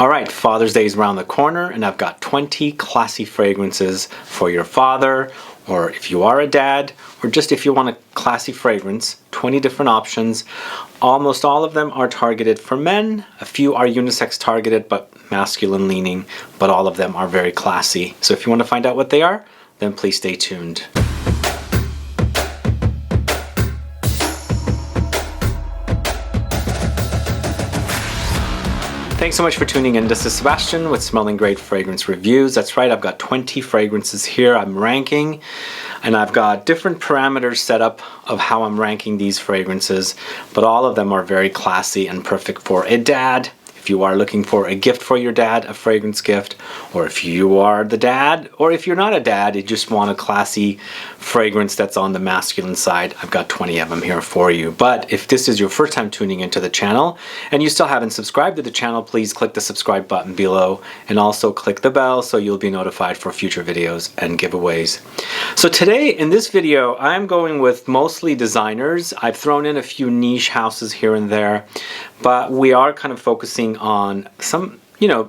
Alright, Father's Day is around the corner and I've got 20 classy fragrances for your father, or if you are a dad, or just if you want a classy fragrance. 20 different options. Almost all of them are targeted for men. A few are unisex targeted but masculine leaning, but all of them are very classy. So if you want to find out what they are, then please stay tuned. Thanks so much for tuning in. This is Sebastian with Smelling Great Fragrance Reviews. That's right, I've got 20 fragrances here I'm ranking, and I've got different parameters set up of how I'm ranking these fragrances, but all of them are very classy and perfect for a dad. If you are looking for a gift for your dad, a fragrance gift, or if you are the dad, or if you're not a dad, you just want a classy fragrance that's on the masculine side, I've got 20 of them here for you. But if this is your first time tuning into the channel and you still haven't subscribed to the channel, please click the subscribe button below and also click the bell so you'll be notified for future videos and giveaways. So today in this video, I'm going with mostly designers. I've thrown in a few niche houses here and there, but we are kind of focusing on some,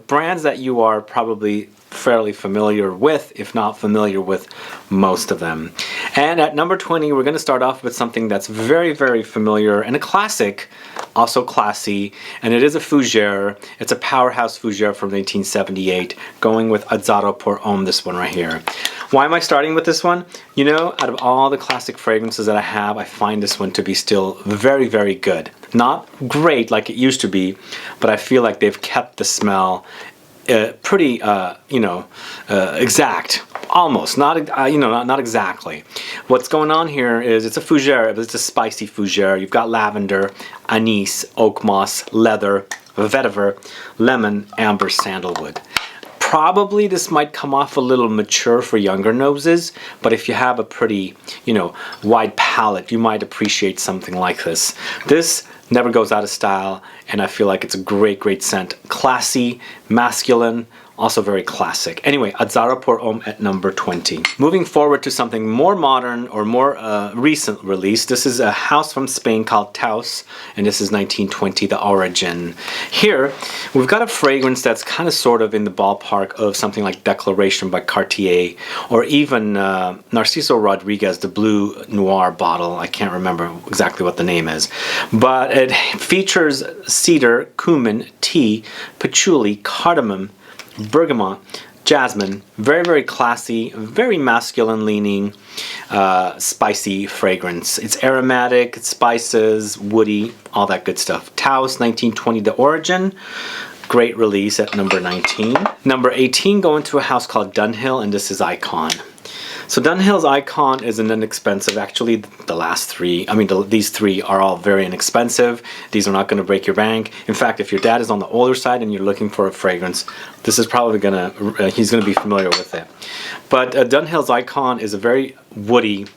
brands that you are probably fairly familiar with, if not familiar with most of them. And at number 20, we're going to start off with something that's very, very familiar and a classic, also classy, and it is a fougere. It's a powerhouse fougere from 1978, going with AZZARO pour Homme, this one right here. Why am I starting with this one? Out of all the classic fragrances that I have, I find this one to be still very, very good. Not great like it used to be, but I feel like they've kept the smell pretty, exact. Almost, not exactly. What's going on here is it's a fougere, but it's a spicy fougere. You've got lavender, anise, oakmoss, leather, vetiver, lemon, amber, sandalwood. Probably this might come off a little mature for younger noses, but if you have a pretty, wide palette, you might appreciate something like this. This never goes out of style, and I feel like it's a great, great scent. Classy, masculine, also very classic. Anyway, AZZARO pour Homme at number 20. Moving forward to something more modern or more recent release. This is a house from Spain called TOUS, and this is 1920, the Origin. Here, we've got a fragrance that's kind of sort of in the ballpark of something like Declaration by Cartier, or even Narciso Rodriguez, the Blue Noir bottle. I can't remember exactly what the name is. But it features cedar, cumin, tea, patchouli, cardamom, bergamot, jasmine. Very, very classy, very masculine leaning, spicy fragrance. It's aromatic, it's spices, woody, all that good stuff. TOUS 1920, the Origin. Great release at number 19. Number 18, going to a house called DUNHILL, and this is Icon. So DUNHILL's Icon is an inexpensive, actually the last three, these three are all very inexpensive. These are not going to break your bank. In fact, if your dad is on the older side and you're looking for a fragrance, this is probably he's going to be familiar with it. But DUNHILL's Icon is a very woody,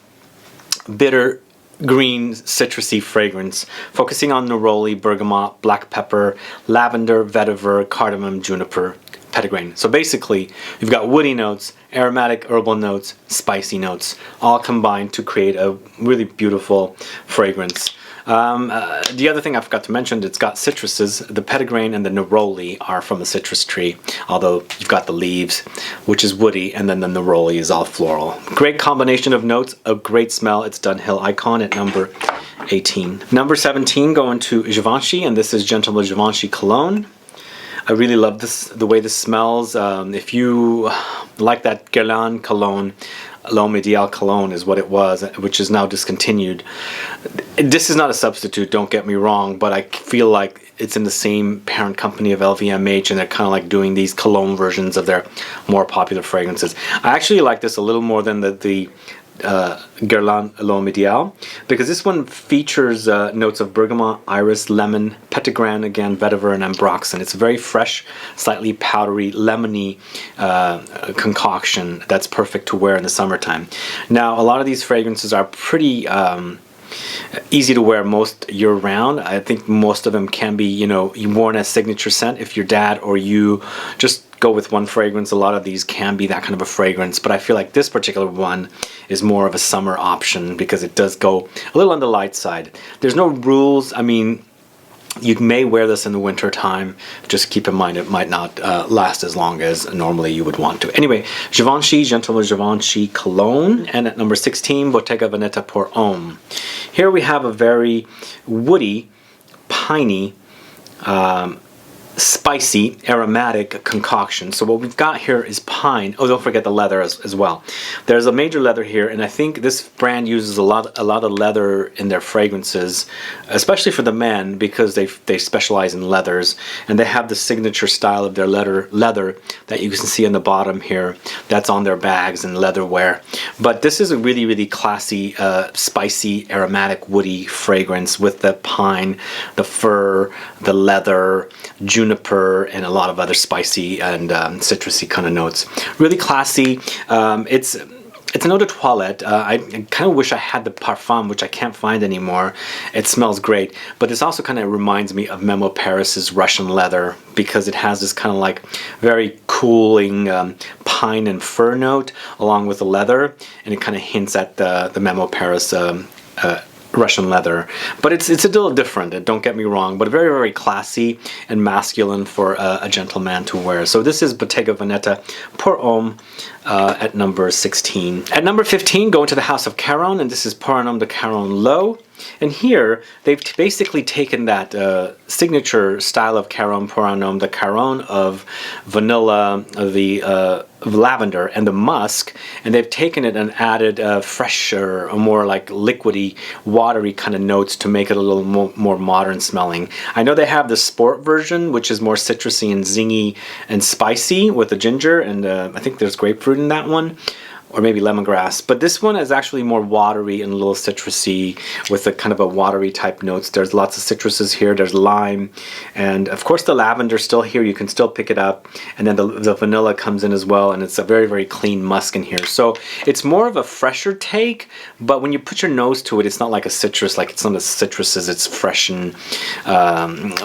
bitter, green, citrusy fragrance, focusing on neroli, bergamot, black pepper, lavender, vetiver, cardamom, juniper, Petitgrain. So basically, you've got woody notes, aromatic herbal notes, spicy notes, all combined to create a really beautiful fragrance. The other thing I forgot to mention, it's got citruses. The Petitgrain and the neroli are from a citrus tree, although you've got the leaves, which is woody, and then the neroli is all floral. Great combination of notes, a great smell. It's DUNHILL Icon at number 18. Number 17, going to Givenchy, and this is Gentleman Givenchy Cologne. I really love the way this smells. If you like that Guerlain cologne, L'Homme Ideal cologne is what it was, which is now discontinued. This is not a substitute, don't get me wrong, but I feel like it's in the same parent company of LVMH, and they're kind of like doing these cologne versions of their more popular fragrances. I actually like this a little more than the Guerlain L'Homme Ideal, because this one features notes of bergamot, iris, lemon, Petitgrain, again, vetiver, and ambroxan. It's a very fresh, slightly powdery, lemony concoction that's perfect to wear in the summertime. Now, a lot of these fragrances are pretty easy to wear most year-round. I think most of them can be, worn as signature scent if your dad or you just go with one fragrance. A lot of these can be that kind of a fragrance, but I feel like this particular one is more of a summer option because it does go a little on the light side. There's no rules. You may wear this in the winter time. Just keep in mind it might not last as long as normally you would want to. Anyway, Givenchy Gentleman Givenchy Cologne, and at number 16, Bottega Veneta Pour Homme. Here we have a very woody, piney, spicy, aromatic concoction. So what we've got here is pine. Oh, don't forget the leather as well. There's a major leather here, and I think this brand uses a lot of leather in their fragrances, especially for the men, because they specialize in leathers, and they have the signature style of their leather that you can see on the bottom here. That's on their bags and leatherware. But this is a really classy, spicy, aromatic, woody fragrance with the pine, the fir, the leather, juniper, and a lot of other spicy and citrusy kind of notes. Really classy. It's an eau de toilette. I kind of wish I had the parfum, which I can't find anymore. It smells great, but this also kind of reminds me of Memo Paris's Russian leather, because it has this kind of like very cooling pine and fir note along with the leather, and it kind of hints at the Memo Paris Russian leather. But it's a little different, don't get me wrong, but very classy and masculine for a gentleman to wear. So this is Bottega Veneta Pour Homme at number 16. At number 15, go into the house of Caron, and this is Pour Homme de Caron L'Eau. And here they've basically taken that signature style of Caron Pour Homme de Caron of vanilla, the lavender, and the musk, and they've taken it and added fresher, more like liquidy, watery kind of notes to make it a little more modern smelling. I know they have the sport version, which is more citrusy and zingy and spicy with the ginger, and I think there's grapefruit in that one, or maybe lemongrass. But this one is actually more watery and a little citrusy with a kind of a watery type notes. There's lots of citruses here. There's lime, and of course the lavender still here. You can still pick it up, and then the vanilla comes in as well, and it's a very clean musk in here. So it's more of a fresher take, but when you put your nose to it, it's not like a citrus, like it's not a citruses. It's fresh and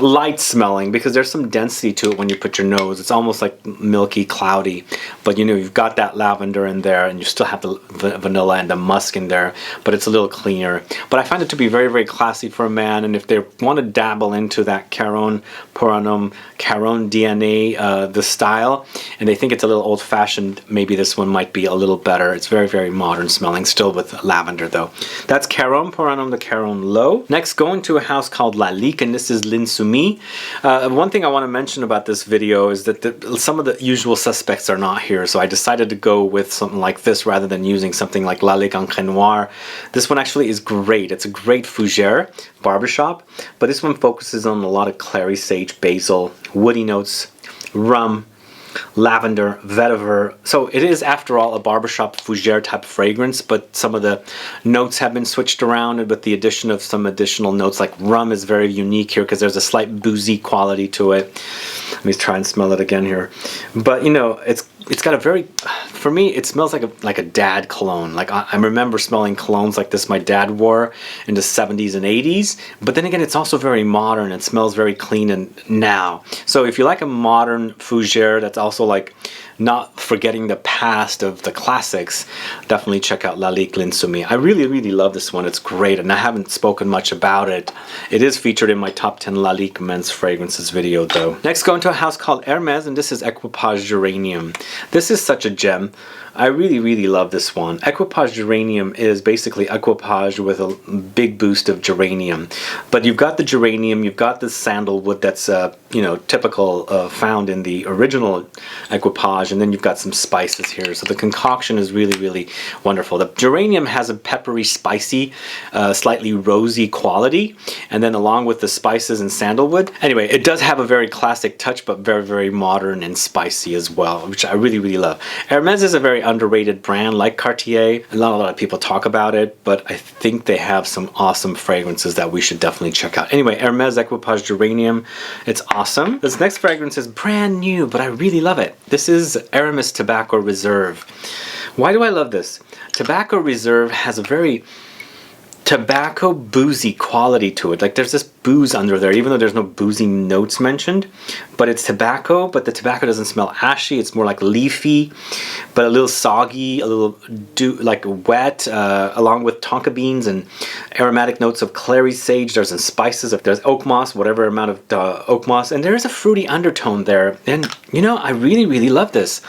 light smelling, because there's some density to it when you put your nose. It's almost like milky, cloudy, but you know, you've got that lavender in there, and you still have the vanilla and the musk in there, but it's a little cleaner. But I find it to be very classy for a man, and if they want to dabble into that Caron Pour Homme, Caron DNA, the style, and they think it's a little old-fashioned, maybe this one might be a little better. It's very modern smelling, still with lavender though. That's Caron Pour Homme de Caron L'Eau. Next, going to a house called LALIQUE, and this is L'Insoumis. One thing I want to mention about this video is that some of the usual suspects are not here, so I decided to go with something like this rather than using something like LALIQUE Encre Noire. This one actually is great. It's a great fougere barbershop, but this one focuses on a lot of clary, sage, basil, woody notes, rum, lavender, vetiver. So it is, after all, a barbershop fougere type fragrance, but some of the notes have been switched around with the addition of some additional notes. Like rum is very unique here because there's a slight boozy quality to it. Let me try and smell it again here. But you know, it's got a very, for me, it smells like a dad cologne. Like I remember smelling colognes like this my dad wore in the 70s and 80s. But then again, it's also very modern. It smells very clean and now. So if you like a modern fougere that's also like not forgetting the past of the classics, definitely check out LALIQUE L'Insoumis. I really love this one. It's great, and I haven't spoken much about it. It is featured in my top 10 LALIQUE men's fragrances video though. Next, going to a house called HERMES, and this is EQUIPAGE Geranium. This is such a gem. I really love this one. EQUIPAGE Geranium is basically equipage with a big boost of geranium. But you've got the geranium, you've got the sandalwood that's you know, typical found in the original equipage, and then you've got some spices here. So the concoction is really wonderful. The geranium has a peppery, spicy, slightly rosy quality, and then along with the spices and sandalwood. Anyway, it does have a very classic touch, but very modern and spicy as well, which I really love. Hermes is a very underrated brand like Cartier. Not a lot of people talk about it, but I think they have some awesome fragrances that we should definitely check out. Anyway, Hermes Equipage Geranium, it's awesome. This next fragrance is brand new, but I really love it. This is Aramis Tobacco Reserve. Why do I love this? Tobacco Reserve has a very tobacco boozy quality to it. Like there's this booze under there, even though there's no boozy notes mentioned, but it's tobacco, but the tobacco doesn't smell ashy. It's more like leafy, but a little soggy, a little like wet, along with tonka beans and aromatic notes of clary sage. There's some spices, if there's oak moss, whatever amount of oak moss, and there's a fruity undertone there. And you know, I really, really love this.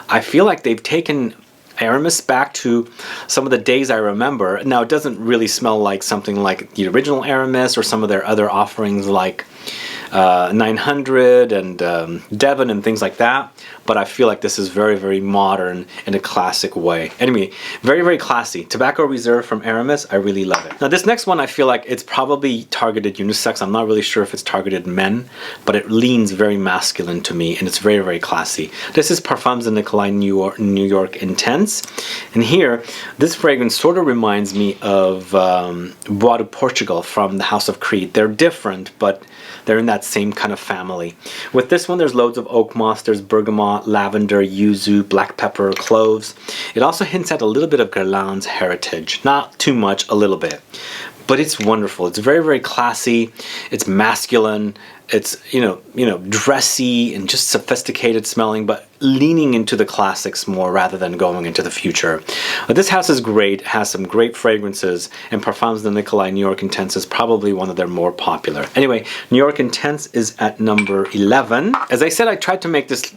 I feel like they've taken ARAMIS back to some of the days I remember. Now it doesn't really smell like something like the original ARAMIS or some of their other offerings like 900 and Devon and things like that, but I feel like this is very, very modern in a classic way. Anyway, very, very classy. Tobacco Reserve from ARAMIS, I really love it. Now this next one, I feel like it's probably targeted unisex. I'm not really sure if it's targeted men, but it leans very masculine to me, and it's very, very classy. This is Parfums de Nicolai New York Intense, and here, this fragrance sort of reminds me of Bois de Portugal from the House of Creed. They're different, but they're in that same kind of family. With this one, there's loads of oak moss, there's bergamot, lavender, yuzu, black pepper, cloves. It also hints at a little bit of Guerlain's heritage. Not too much, a little bit. But it's wonderful. It's very, very classy. It's masculine. It's, you know, dressy and just sophisticated smelling, but leaning into the classics more rather than going into the future. But this house is great, has some great fragrances, and Parfums de Nicolai New York Intense is probably one of their more popular. Anyway, New York Intense is at number 11. As I said, I tried to make this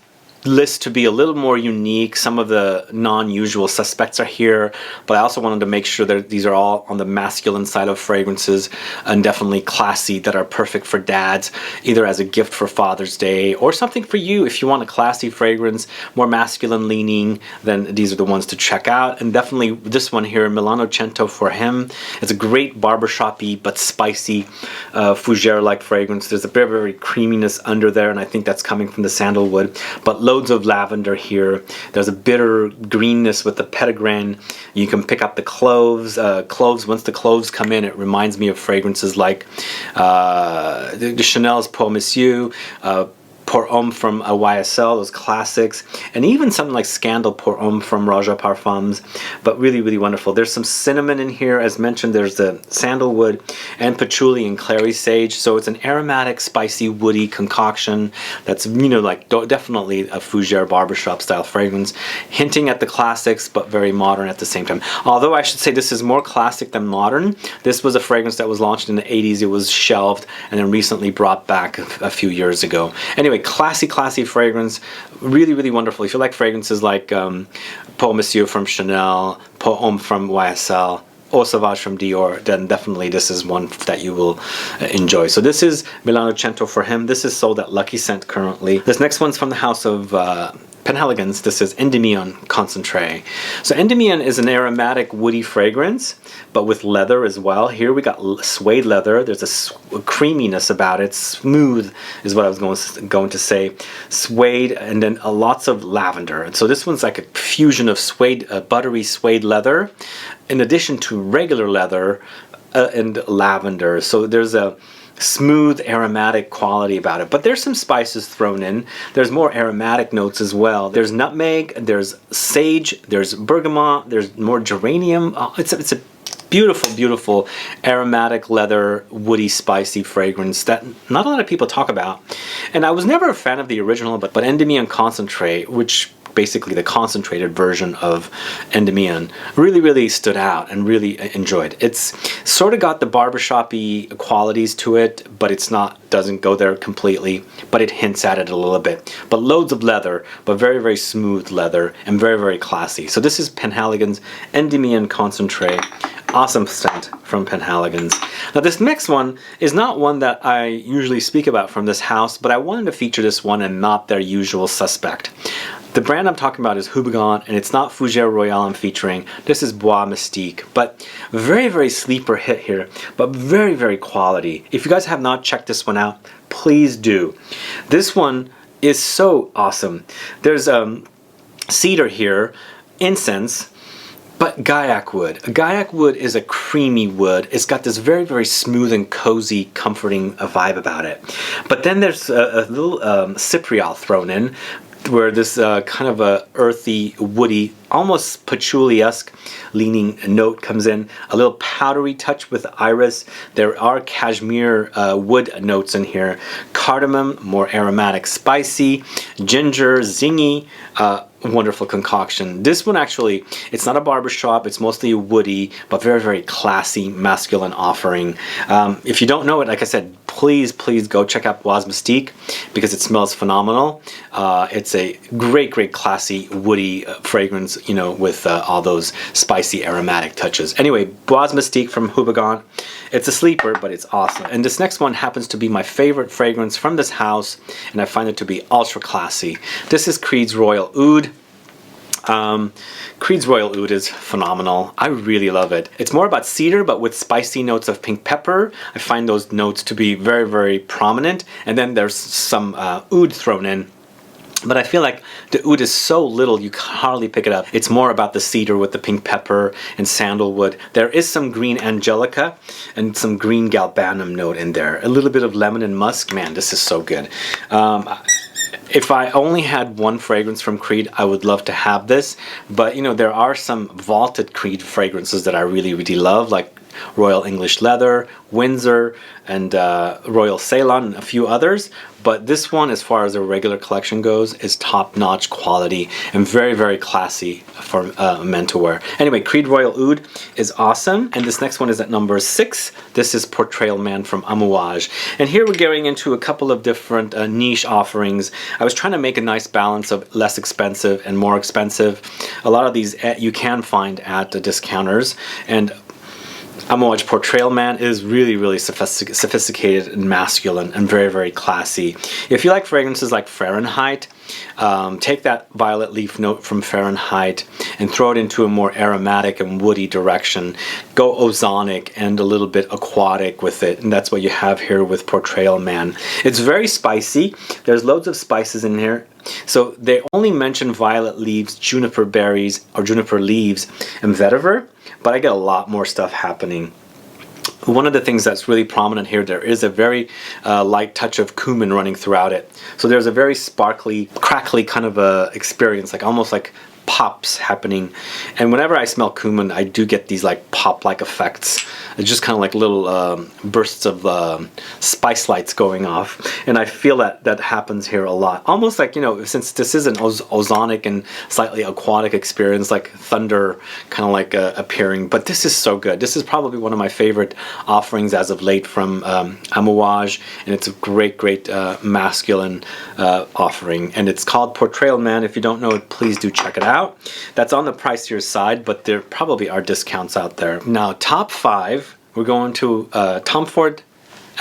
list to be a little more unique. Some of the non-usual suspects are here, but I also wanted to make sure that these are all on the masculine side of fragrances and definitely classy, that are perfect for dads, either as a gift for Father's Day or something for you. If you want a classy fragrance, more masculine leaning, then these are the ones to check out. And definitely this one here, Milano Cento for him. It's a great barbershop-y but spicy fougere-like fragrance. There's a very, very creaminess under there, and I think that's coming from the sandalwood, but loads of lavender here. There's a bitter greenness with the Petitgrain. You can pick up the cloves. Once the cloves come in, it reminds me of fragrances like the Chanel's Pour Monsieur, Pour Homme from YSL, those classics, and even something like Scandal Pour Homme from Raja Parfums, but really, really wonderful. There's some cinnamon in here, as mentioned. There's the sandalwood and patchouli and clary sage, so it's an aromatic, spicy, woody concoction that's, you know, like definitely a fougere barbershop style fragrance, hinting at the classics, but very modern at the same time. Although I should say this is more classic than modern. This was a fragrance that was launched in the 80s. It was shelved and then recently brought back a few years ago. Anyway, classy fragrance, really, really wonderful. If you like fragrances like Pour Monsieur from Chanel, Pour Homme from YSL, Eau Sauvage from Dior, then definitely this is one that you will enjoy. So this is Milano Cento for him. This is sold at Lucky Scent currently. This next one's from the house of Penhaligons. This is Endymion Concentré. So Endymion is an aromatic woody fragrance, but with leather as well. Here we got suede leather. There's a creaminess about it. Smooth is what I was going to say. Suede, and then lots of lavender. And so this one's like a fusion of suede, buttery suede leather, in addition to regular leather and lavender. So there's a smooth aromatic quality about it, but there's some spices thrown in. There's more aromatic notes as well. There's nutmeg, there's sage, there's bergamot, there's more geranium. It's a beautiful aromatic leather, woody, spicy fragrance that not a lot of people talk about. And I was never a fan of the original, but Endymion Concentré, which basically the concentrated version of Endymion, really stood out and really enjoyed. It's sort of got the barbershop-y qualities to it, but it's not, doesn't go there completely, but it hints at it a little bit. But loads of leather, but very smooth leather, and very classy. So this is Penhaligons Endymion Concentré. Awesome scent from Penhaligons. Now this next one is not one that I usually speak about from this house, but I wanted to feature this one and not their usual suspect. The brand I'm talking about is Houbigant, and it's not Fougère Royale I'm featuring. This is Bois Mystique, but very sleeper hit here, but very quality. If you guys have not checked this one out, please do. This one is so awesome. There's cedar here, incense, but Gaiac wood. Gaiac wood is a creamy wood. It's got this very smooth and cozy, comforting vibe about it. But then there's a little cypriol thrown in. where this kind of a earthy, woody, almost patchouli-esque leaning note comes in. A little powdery touch with iris. There are cashmere wood notes in here. Cardamom, more aromatic, spicy. Ginger, zingy. Wonderful concoction. This one actually, it's not a barbershop. It's mostly woody, but very, very classy, masculine offering. If you don't know it, like I said, please go check out Bois Mystique because it smells phenomenal. It's a great, classy, woody fragrance, you know, with all those spicy aromatic touches. Anyway, Bois Mystique from Houbigant. It's a sleeper, but it's awesome. And this next one happens to be my favorite fragrance from this house, and I find it to be ultra classy. This is Creed's Royal Oud. Creed's Royal Oud is phenomenal. I really love it. It's more about cedar, but with spicy notes of pink pepper. I find those notes to be very, very prominent. And then there's some oud thrown in. But I feel like the oud is so little you can hardly pick it up. It's more about the cedar with the pink pepper and sandalwood. There is some green angelica and some green galbanum note in there. A little bit of lemon and musk. Man, this is so good. If I only had one fragrance from Creed, I would love to have this. But you know, there are some vaulted Creed fragrances that I really, really love, like Royal English Leather, Windsor, and Royal Ceylon, and a few others. But this one, as far as the regular collection goes, is top-notch quality and very, very classy for men to wear. Anyway, Creed Royal Oud is awesome. And this next one is at number 6. This is Portrayal Man from Amouage. And here we're getting into a couple of different niche offerings. I was trying to make a nice balance of less expensive and more expensive. A lot of these you can find at the discounters. And Amouage Portrayal Man is really, really sophisticated and masculine and very, very classy. If you like fragrances like Fahrenheit, take that violet leaf note from Fahrenheit and throw it into a more aromatic and woody direction. Go ozonic and a little bit aquatic with it, and that's what you have here with Portrayal Man. It's very spicy. There's loads of spices in here. So they only mention violet leaves, juniper berries, or juniper leaves, and vetiver, but I get a lot more stuff happening. One of the things that's really prominent here, there is a very light touch of cumin running throughout it. So there's a very sparkly, crackly kind of a experience, like almost like pops happening. And whenever I smell cumin, I do get these like pop-like effects. It's just kind of like little bursts of spice lights going off. And I feel that happens here a lot. Almost like, you know, since this is an ozonic and slightly aquatic experience, like thunder kind of like appearing. But this is so good. This is probably one of my favorite offerings as of late from Amouage. And it's a great masculine offering. And it's called Portrayal Man. If you don't know it, please do check it out. That's on the pricier side, but there probably are discounts out there. Now, top 5, we're going to Tom Ford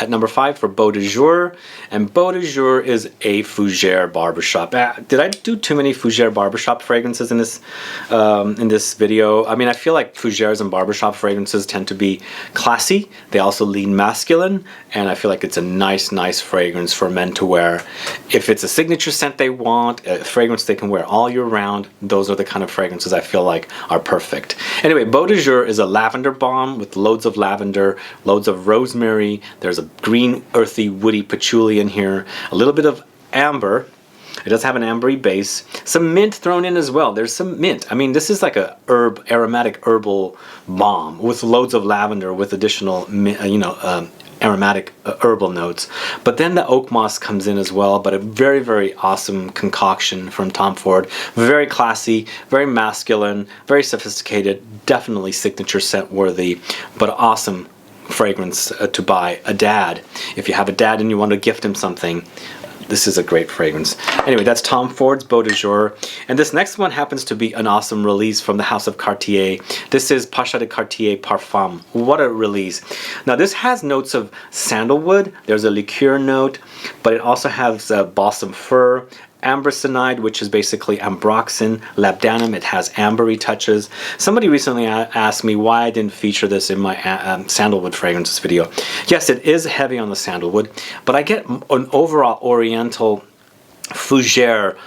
at number 5 for Beau de Jour, and Beau de Jour is a Fougère barbershop. Did I do too many Fougère barbershop fragrances in this video? I mean, I feel like Fougères and barbershop fragrances tend to be classy. They also lean masculine, and I feel like it's a nice fragrance for men to wear. If it's a signature scent they want, a fragrance they can wear all year round, those are the kind of fragrances I feel like are perfect. Anyway, Beau de Jour is a lavender bomb with loads of lavender, loads of rosemary. There's a green, earthy, woody patchouli in here. A little bit of amber. It does have an ambery base. Some mint thrown in as well. There's some mint. I mean, this is like a aromatic herbal bomb with loads of lavender with additional, aromatic herbal notes. But then the Oakmoss comes in as well, but a very awesome concoction from Tom Ford. Very classy, very masculine, very sophisticated, definitely signature scent worthy, but awesome fragrance to buy a dad. If you have a dad and you want to gift him something, this is a great fragrance. Anyway, that's Tom Ford's Beau de Jour. And this next one happens to be an awesome release from the House of Cartier. This is Pacha de Cartier Parfum. What a release. Now this has notes of sandalwood. There's a liqueur note, but it also has balsam fir, ambercinide, which is basically ambroxan, labdanum. It has ambery touches. Somebody recently asked me why I didn't feature this in my sandalwood fragrances video. Yes, it is heavy on the sandalwood, but I get an overall oriental fougere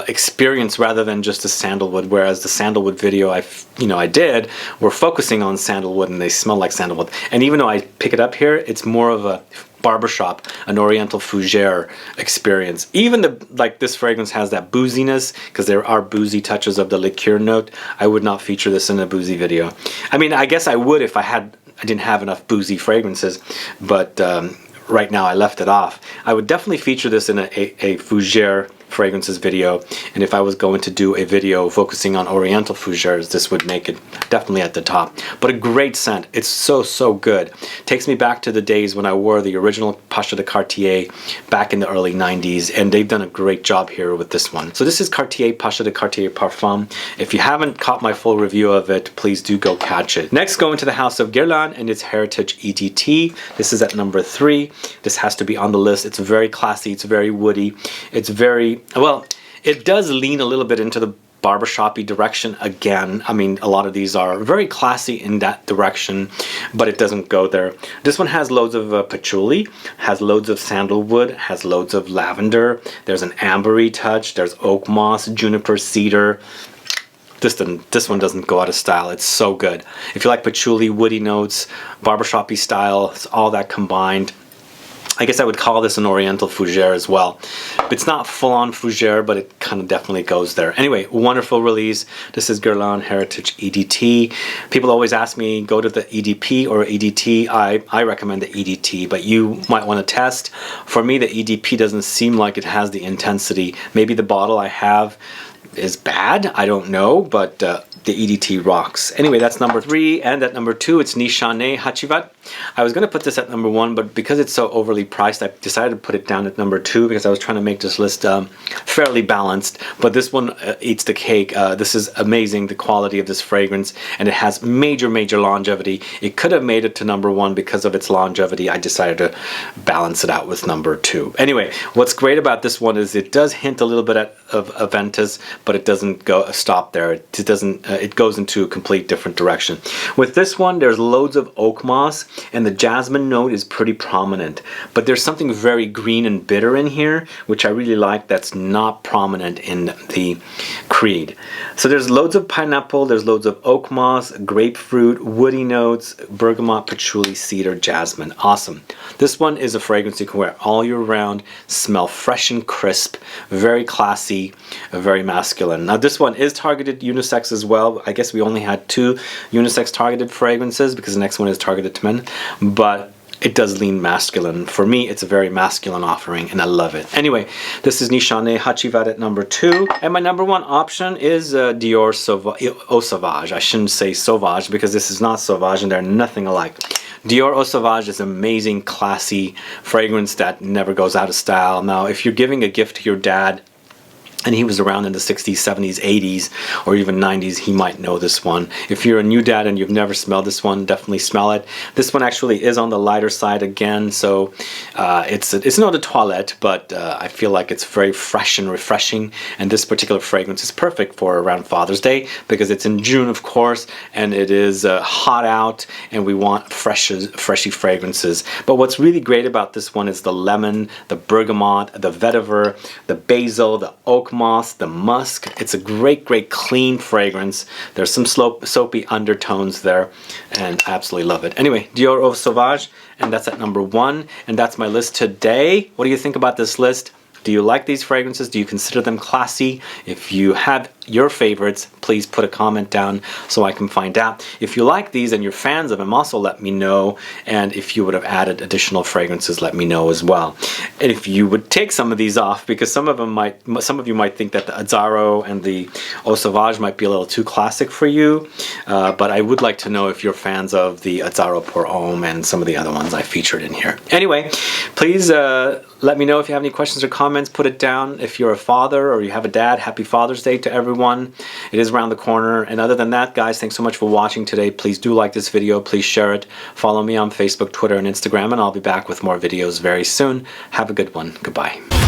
experience rather than just a sandalwood, whereas the sandalwood video I did, we're focusing on sandalwood and they smell like sandalwood. And even though I pick it up here, it's more of a barbershop, an oriental fougere experience. Even like this fragrance has that booziness, because there are boozy touches of the liqueur note. I would not feature this in a boozy video. I mean, I guess I would if I didn't have enough boozy fragrances, but right now I left it off. I would definitely feature this in a fougere fragrances video, and if I was going to do a video focusing on oriental fougères, this would make it definitely at the top. But a great scent. It's so good. Takes me back to the days when I wore the original Pacha de Cartier back in the early 90s, and they've done a great job here with this one. So this is Cartier Pacha de Cartier Parfum. If you haven't caught my full review of it, please do go catch it. Next, go into the house of Guerlain and its Heritage EDT. This is at number 3. This has to be on the list. It's very classy, it's very woody, it's very, well, it does lean a little bit into the barbershop-y direction again. I mean, a lot of these are very classy in that direction, but it doesn't go there. This one has loads of patchouli, has loads of sandalwood, has loads of lavender. There's an ambery touch, there's oak moss, juniper, cedar. This one doesn't go out of style. It's so good. If you like patchouli, woody notes, barbershop-y style, it's all that combined. I guess I would call this an oriental fougere as well. It's not full-on fougere, but it kind of definitely goes there. Anyway, wonderful release. This is Guerlain Heritage EDT. People always ask me, go to the EDP or EDT. I recommend the EDT, but you might want to test. For me, the EDP doesn't seem like it has the intensity. Maybe the bottle I have is bad, I don't know, but the EDT rocks. Anyway, that's number 3, and at number 2, it's Nishane Hachivat. I was going to put this at number 1, but because it's so overly priced, I decided to put it down at number 2 because I was trying to make this list fairly balanced, but this one eats the cake. This is amazing, the quality of this fragrance, and it has major longevity. It could have made it to number 1 because of its longevity. I decided to balance it out with number 2. Anyway, what's great about this one is it does hint a little bit of Aventus, but it doesn't stop there. It doesn't. It goes into a complete different direction. With this one, there's loads of oak moss, and the jasmine note is pretty prominent. But there's something very green and bitter in here, which I really like. That's not prominent in the Creed. So there's loads of pineapple. There's loads of oak moss, grapefruit, woody notes, bergamot, patchouli, cedar, jasmine. Awesome. This one is a fragrance you can wear all year round. Smell fresh and crisp. Very classy. Very masculine. Now this one is targeted unisex as well. I guess we only had 2 unisex targeted fragrances because the next one is targeted to men, but it does lean masculine. For me, it's a very masculine offering, and I love it. Anyway, this is Nishane Hachivat at number 2, and my number 1 option is Dior Eau Sauvage. I shouldn't say Sauvage because this is not Sauvage, and they're nothing alike. Dior Eau Sauvage is an amazing, classy fragrance that never goes out of style. Now, if you're giving a gift to your dad, and he was around in the 60s, 70s, 80s, or even 90s, he might know this one. If you're a new dad and you've never smelled this one, definitely smell it. This one actually is on the lighter side again, so it's not a toilette, but I feel like it's very fresh and refreshing, and this particular fragrance is perfect for around Father's Day because it's in June, of course, and it is hot out, and we want freshy fragrances. But what's really great about this one is the lemon, the bergamot, the vetiver, the basil, the oak moss, the musk. It's a great clean fragrance. There's some soapy undertones there, and I absolutely love it. Anyway, Dior Eau Sauvage, and that's at number 1, and that's my list today. What do you think about this list? Do you like these fragrances? Do you consider them classy? If you have your favorites, please put a comment down so I can find out. If you like these and you're fans of them, also let me know. And if you would have added additional fragrances, let me know as well. And if you would take some of these off, because some of you might think that the AZZARO and the Eau Sauvage might be a little too classic for you. But I would like to know if you're fans of the AZZARO Pour Homme and some of the other ones I featured in here. Anyway, please let me know if you have any questions or comments. Put it down. If you're a father or you have a dad, happy Father's Day to everyone. It is around the corner. And other than that, guys, thanks so much for watching today. Please do like this video. Please share it. Follow me on Facebook, Twitter, and Instagram, and I'll be back with more videos very soon. Have a good one. Goodbye.